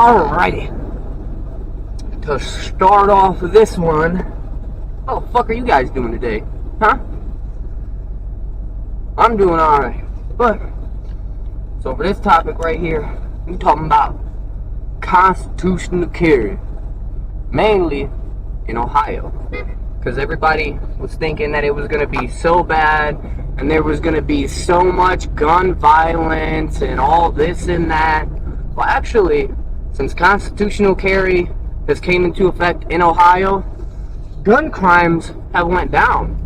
Alrighty. To start off this one, what the fuck are you guys doing today? Huh? I'm doing alright. But, so for this topic right here, I'm talking about constitutional carry. Mainly in Ohio. Because everybody was thinking that it was going to be so bad, and there was going to be so much gun violence and all this and that. Well, actually, since constitutional carry has came into effect in Ohio, gun crimes have went down.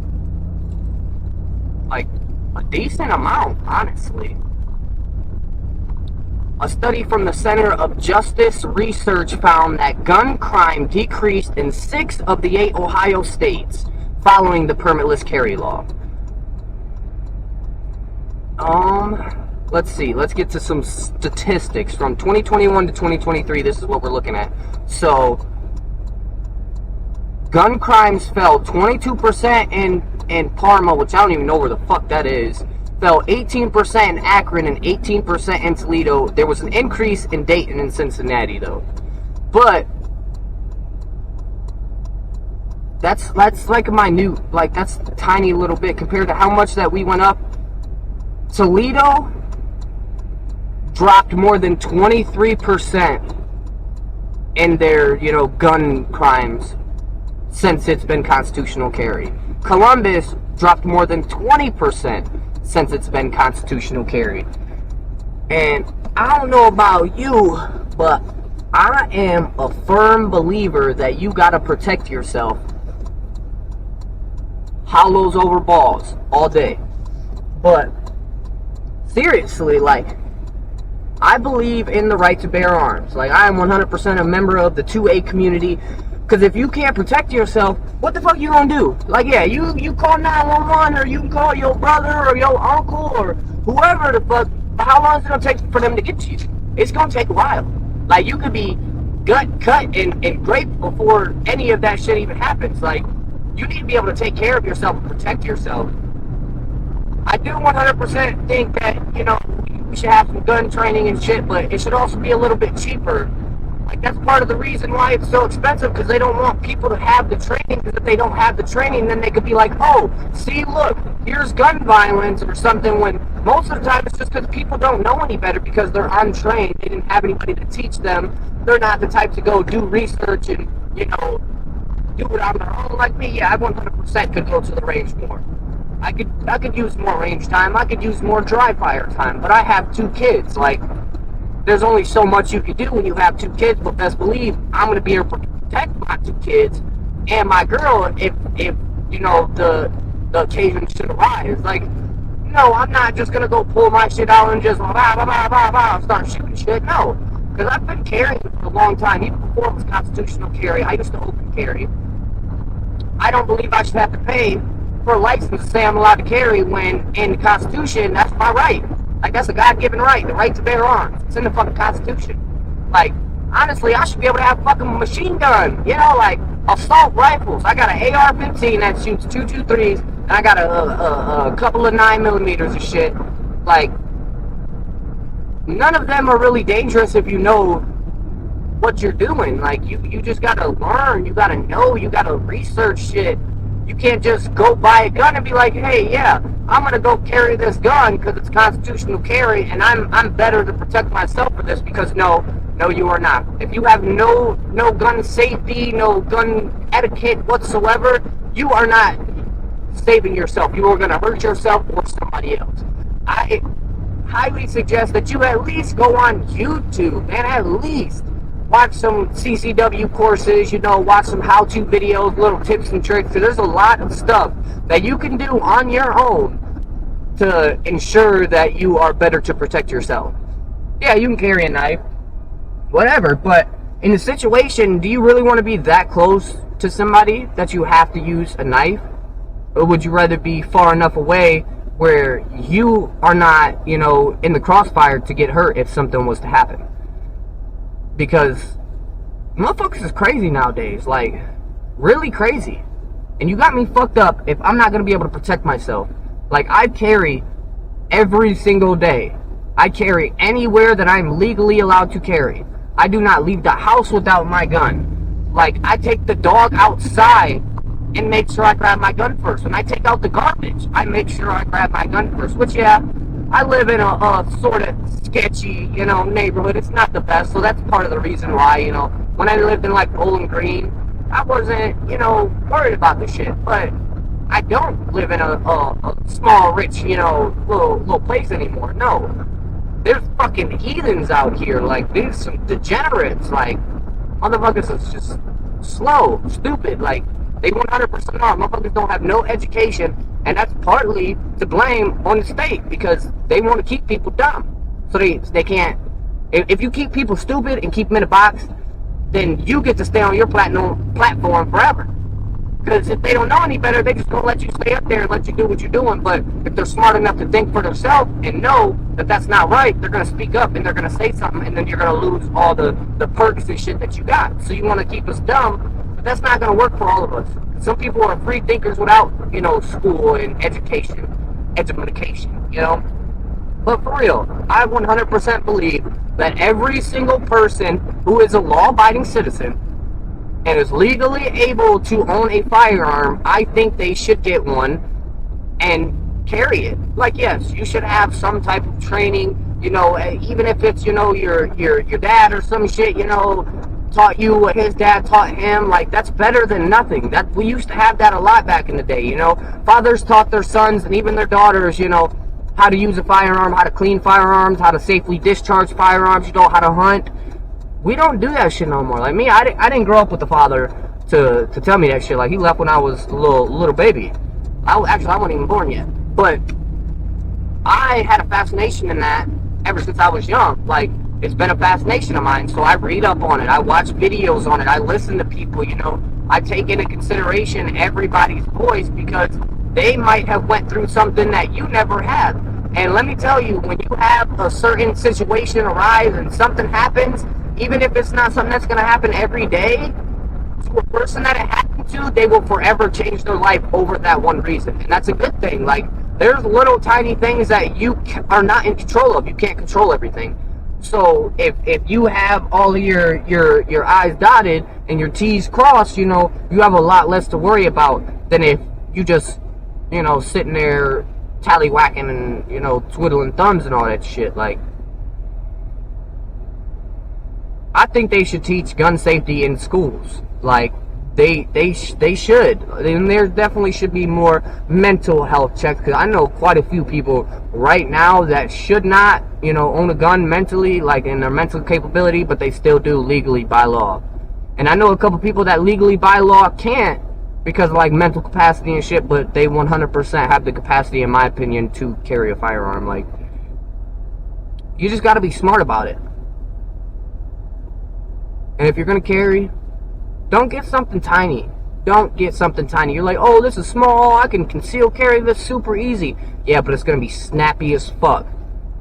Like, a decent amount, honestly. A study from the Center of Justice Research found that gun crime decreased in 6 of the 8 Ohio states following the permitless carry law. Let's see. Let's get to some statistics from 2021 to 2023. This is what we're looking at. So, gun crimes fell 22% in Parma, which I don't even know where the fuck that is. Fell 18% in Akron and 18% in Toledo. There was an increase in Dayton and Cincinnati, though. But that's like minute. Like, that's a tiny little bit compared to how much that we went up. Toledo dropped more than 23% in their, gun crimes since it's been constitutional carry. Columbus dropped more than 20% since it's been constitutional carry. And I don't know about you, but I am a firm believer that you gotta protect yourself. Hollows over balls all day. But seriously, I believe in the right to bear arms. I am 100% a member of the 2A community. Because if you can't protect yourself, what the fuck you gonna do? You call 911, or you can call your brother or your uncle or whoever the fuck. How long is it gonna take for them to get to you? It's gonna take a while. You could be gut cut and raped before any of that shit even happens. You need to be able to take care of yourself and protect yourself. I do 100% think that, we should have some gun training and shit, but it should also be a little bit cheaper. That's part of the reason why it's so expensive, because they don't want people to have the training, because if they don't have the training, then they could be like, oh, see, look, here's gun violence or something, when most of the time it's just because people don't know any better because they're untrained. They didn't have anybody to teach them. They're not the type to go do research and, do it on their own like me. Yeah, I 100% could go to the range more. I could use more range time. I could use more dry fire time, but I have 2 kids. There's only so much you can do when you have 2 kids, but best believe I'm going to be able to protect my 2 kids and my girl if the occasion should arise. No, I'm not just going to go pull my shit out and just start shooting shit. No, because I've been carrying for a long time. Even before it was constitutional carry, I used to open carry. I don't believe I should have to pay for a license to say I'm allowed to carry when in the Constitution, that's my right. That's a God-given right, the right to bear arms. It's in the fucking Constitution. Honestly, I should be able to have a fucking machine gun. Assault rifles. I got an AR-15 that shoots 223s, and I got a couple of 9mm of shit. None of them are really dangerous if you know what you're doing. You just gotta learn. You gotta know. You gotta research shit. You can't just go buy a gun and be like, hey, yeah, I'm going to go carry this gun because it's constitutional carry, and I'm better to protect myself for this, because no, you are not. If you have no gun safety, no gun etiquette whatsoever, you are not saving yourself. You are going to hurt yourself or somebody else. I highly suggest that you at least go on YouTube, man, at least. Watch some CCW courses, watch some how-to videos, little tips and tricks. There's a lot of stuff that you can do on your own to ensure that you are better to protect yourself. Yeah, you can carry a knife, whatever, but in a situation, do you really want to be that close to somebody that you have to use a knife? Or would you rather be far enough away where you are not, in the crossfire to get hurt if something was to happen? Because motherfuckers is crazy nowadays, really crazy. And you got me fucked up if I'm not going to be able to protect myself. I carry every single day. I carry anywhere that I'm legally allowed to carry. I do not leave the house without my gun. Like, I take the dog outside and make sure I grab my gun first. When I take out the garbage, I make sure I grab my gun first. Which, yeah, I live in a sort of sketchy, you know, neighborhood. It's not the best, so that's part of the reason why, you know, when I lived in, like, Bowling Green, I wasn't, you know, worried about the shit. But I don't live in a small, rich, you know, little place anymore. No. There's fucking heathens out here. Like, there's some degenerates. Like, motherfuckers is just slow, stupid. Like, they 100% are. Motherfuckers don't have no education, and that's partly to blame on the state because they want to keep people dumb. So they can't. If you keep people stupid and keep them in a box, then you get to stay on your platform forever. Because if they don't know any better, they just gonna let you stay up there and let you do what you're doing. But if they're smart enough to think for themselves and know that that's not right, they're gonna speak up and they're gonna say something, and then you're gonna lose all the perks and shit that you got. So you want to keep us dumb, but that's not gonna work for all of us. Some people are free thinkers without, you know, school and education, you know. But for real, I 100% believe that every single person who is a law-abiding citizen and is legally able to own a firearm, I think they should get one and carry it. Like, yes, you should have some type of training, you know, even if it's, you know, your dad or some shit, you know, taught you what his dad taught him. Like, that's better than nothing. That we used to have that a lot back in the day, you know. Fathers taught their sons and even their daughters, you know, how to use a firearm, how to clean firearms, how to safely discharge firearms, you know, how to hunt. We don't do that shit no more. Like me, I didn't grow up with a father to tell me that shit. Like, he left when I was a little baby. I wasn't even born yet. But I had a fascination in that ever since I was young. Like, it's been a fascination of mine. So I read up on it. I watch videos on it. I listen to people, you know. I take into consideration everybody's voice because they might have went through something that you never had. And let me tell you, when you have a certain situation arise and something happens, even if it's not something that's going to happen every day, to a person that it happened to, they will forever change their life over that one reason. And that's a good thing. Like, there's little tiny things that you are not in control of. You can't control everything. So if you have all of your I's dotted and your T's crossed, you know, you have a lot less to worry about than if you just, you know, sitting there tallywhacking and, you know, twiddling thumbs and all that shit. Like, I think they should teach gun safety in schools. Like, they should. And there definitely should be more mental health checks, because I know quite a few people right now that should not, you know, own a gun mentally, like in their mental capability, but they still do legally by law. And I know a couple people that legally by law can't because of, like, mental capacity and shit, but they 100% have the capacity, in my opinion, to carry a firearm. Like, you just gotta be smart about it. And if you're gonna carry, don't get something tiny. Don't get something tiny. You're like, oh, this is small, I can conceal carry this super easy. Yeah, but it's gonna be snappy as fuck.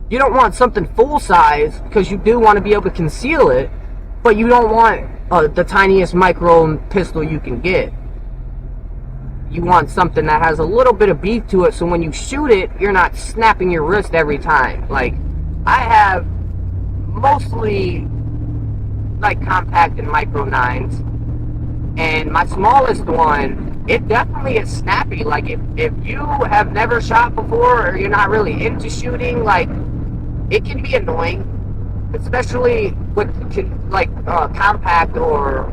You don't want something full size, because you do want to be able to conceal it, but you don't want the tiniest micro pistol you can get. You want something that has a little bit of beef to it, so when you shoot it, you're not snapping your wrist every time. Like, I have mostly, like, compact and micro 9s, and my smallest one, it definitely is snappy. Like, if you have never shot before, or you're not really into shooting, like, it can be annoying, especially with, like, compact or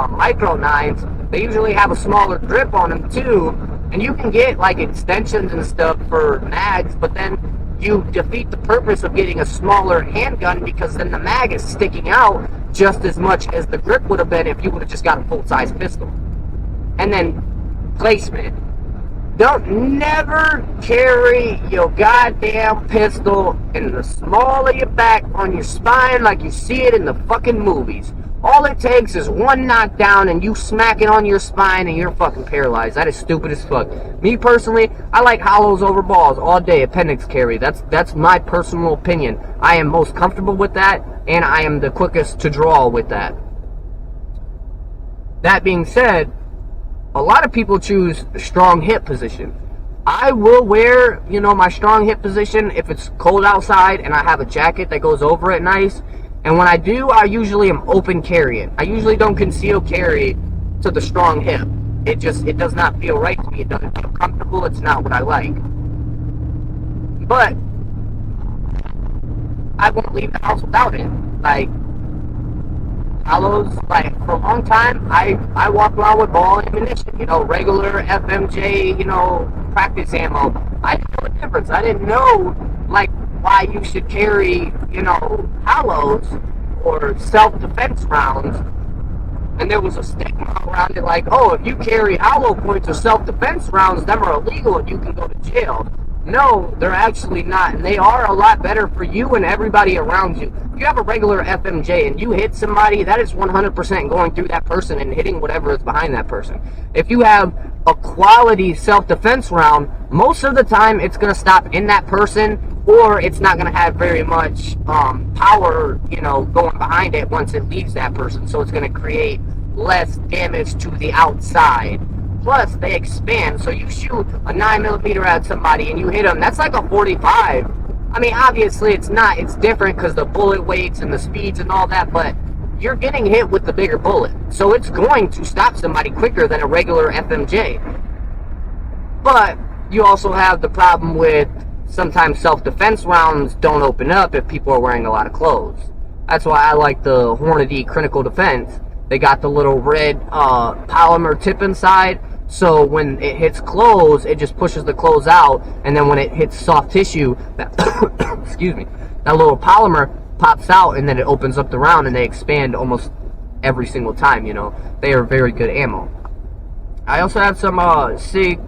micro 9s. They usually have a smaller grip on them too, and you can get, like, extensions and stuff for mags, but then you defeat the purpose of getting a smaller handgun, because then the mag is sticking out just as much as the grip would have been if you would have just got a full-size pistol. And then placement. Don't never carry your goddamn pistol in the small of your back on your spine like you see it in the fucking movies. All it takes is one knockdown and you smack it on your spine and you're fucking paralyzed. That is stupid as fuck. Me personally, I like hollows over balls all day, appendix carry. That's my personal opinion. I am most comfortable with that, and I am the quickest to draw with that. That being said, a lot of people choose strong hip position. I will wear, you know, my strong hip position if it's cold outside and I have a jacket that goes over it nice. And when I do, I usually am open carrying. I usually don't conceal carry to the strong hip. It does not feel right to me. It doesn't feel comfortable. It's not what I like. But I won't leave the house without it. Like, hollows, like, for a long time, I walked around with ball ammunition, regular FMJ, practice ammo. I didn't know the difference. I didn't know, like, why you should carry, hollows or self-defense rounds. And there was a stigma around it, like, oh, if you carry hollow points or self-defense rounds, them are illegal and you can go to jail. No, they're actually not, and they are a lot better for you and everybody around you. If you have a regular FMJ and you hit somebody, that is 100% going through that person and hitting whatever is behind that person. If you have a quality self-defense round, most of the time it's going to stop in that person, or it's not going to have very much power, going behind it once it leaves that person. So it's going to create less damage to the outside. Plus, they expand, so you shoot a 9mm at somebody and you hit them, that's like a 45. I mean, obviously it's not, it's different because the bullet weights and the speeds and all that, but you're getting hit with the bigger bullet. So it's going to stop somebody quicker than a regular FMJ. But you also have the problem with sometimes self-defense rounds don't open up if people are wearing a lot of clothes. That's why I like the Hornady Critical Defense. They got the little red polymer tip inside. So when it hits clothes, it just pushes the clothes out, and then when it hits soft tissue, that excuse me, that little polymer pops out, and then it opens up the round, and they expand almost every single time. They are very good ammo. I also have some Sig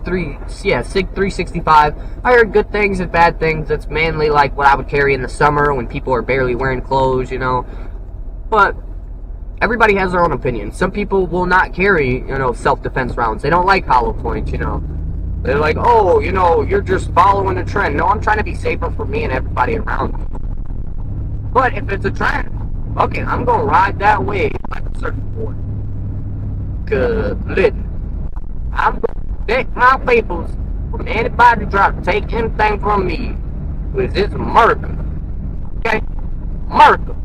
365. I heard good things and bad things. It's mainly like what I would carry in the summer when people are barely wearing clothes, But everybody has their own opinion. Some people will not carry, self-defense rounds. They don't like hollow points, They're like, oh, you're just following the trend. No, I'm trying to be safer for me and everybody around me. But if it's a trend, okay, I'm going to ride that wave like a surfboard. Good. I'm going to protect my peoples from anybody trying to take anything from me. Because it's America. Okay? America.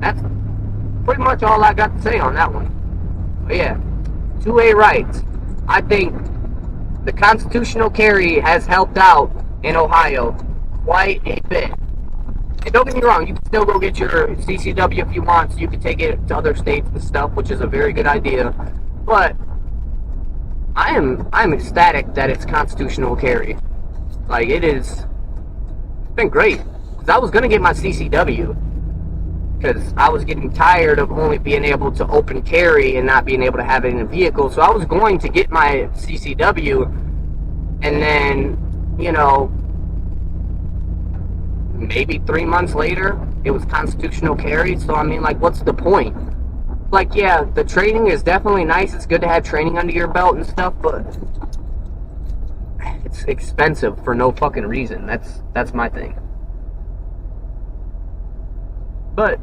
That's pretty much all I got to say on that one. But yeah, 2A rights. I think the constitutional carry has helped out in Ohio quite a bit. And don't get me wrong, you can still go get your CCW if you want, so you can take it to other states and stuff, which is a very good idea. But I'm ecstatic that it's constitutional carry. Like, it's been great. Because I was going to get my CCW. Because I was getting tired of only being able to open carry and not being able to have it in a vehicle. So I was going to get my CCW, and then, maybe 3 months later, it was constitutional carry. So, I mean, like, what's the point? Like, yeah, the training is definitely nice. It's good to have training under your belt and stuff, but it's expensive for no fucking reason. That's my thing. But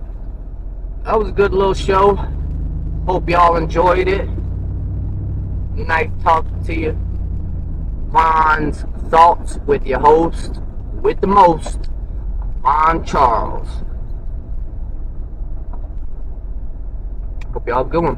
that was a good little show. Hope y'all enjoyed it. Nice talking to you. Von's Thoughts with your host, with the most, Von Charles. Hope y'all have a good one.